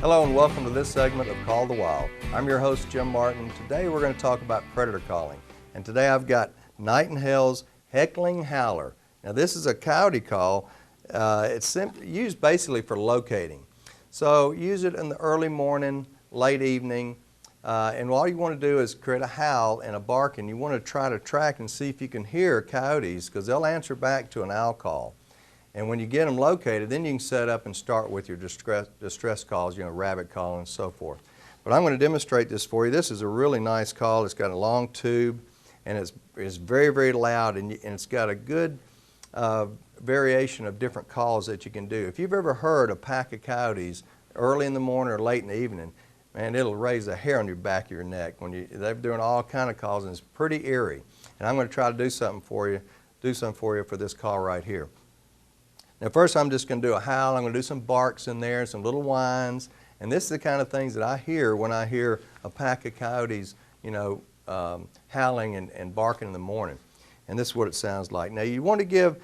Hello and welcome to this segment of Call the Wild. I'm your host, Jim Martin. Today we're going to talk about predator calling. And today I've got Night and Hale's Hecklin Howler. Now this is a coyote call. It's used basically for locating. So use it in the early morning, late evening, and all you want to do is create a howl and a bark, and you want to try to track and see if you can hear coyotes, because they'll answer back to an owl call. And when you get them located, then you can set up and start with your distress calls, rabbit call and so forth. But I'm going to demonstrate this for you. This is a really nice call. It's got a long tube, and it's very, very loud, and it's got a good variation of different calls that you can do. If you've ever heard a pack of coyotes early in the morning or late in the evening, man, it'll raise a hair on your back of your neck. They're doing all kind of calls, and it's pretty eerie. And I'm going to try to do something for you for this call right here. Now first I'm just going to do a howl. I'm going to do some barks in there, some little whines, and this is the kind of things that I hear when I hear a pack of coyotes, howling and barking in the morning. And this is what it sounds like. Now you want to get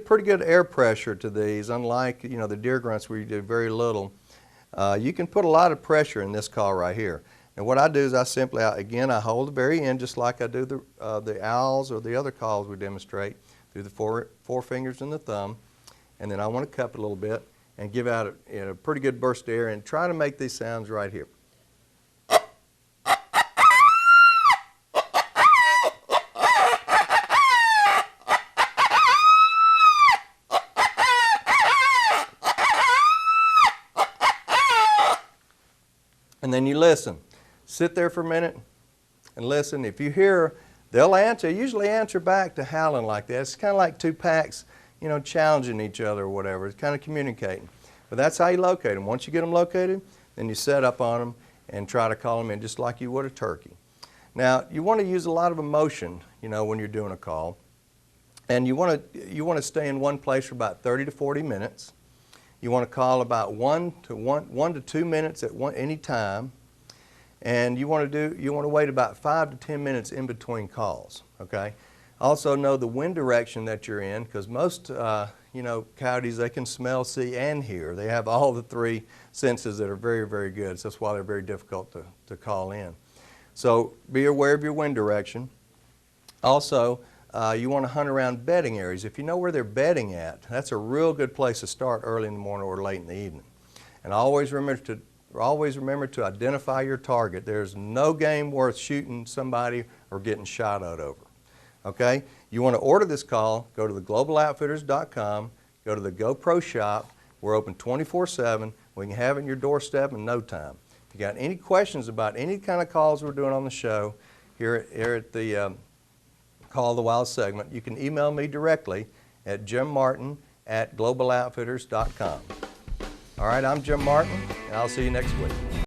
pretty good air pressure to these, unlike the deer grunts where you do very little. You can put a lot of pressure in this call right here. And what I do is I simply, again, I hold the very end just like I do the owls or the other calls we demonstrate through the four fingers and the thumb. And then I want to cup it a little bit and give out a pretty good burst of air and try to make these sounds right here. And then you listen. Sit there for a minute and listen. If you hear, they'll answer, usually answer back to howling like that. It's kind of like two packs, challenging each other or whatever. It's kind of communicating. But that's how you locate them. Once you get them located, then you set up on them and try to call them in just like you would a turkey. Now, you want to use a lot of emotion, when you're doing a call. And you want to stay in one place for about 30 to 40 minutes. You want to call about 1 to 2 minutes at any time. And you want to wait about 5 to 10 minutes in between calls, okay? Also know the wind direction that you're in, because most coyotes, they can smell, see, and hear. They have all the three senses that are very, very good. So that's why they're very difficult to call in. So be aware of your wind direction. Also, you want to hunt around bedding areas. If you know where they're bedding at, that's a real good place to start early in the morning or late in the evening. And always remember to identify your target. There's no game worth shooting somebody or getting shot out over. Okay? You want to order this call, go to theglobalOutfitters.com, go to the GoPro shop. We're open 24/7. We can have it in your doorstep in no time. If you got any questions about any kind of calls we're doing on the show here at the Call the Wild segment, you can email me directly at jimmartin@globaloutfitters.com. All right, I'm Jim Martin, and I'll see you next week.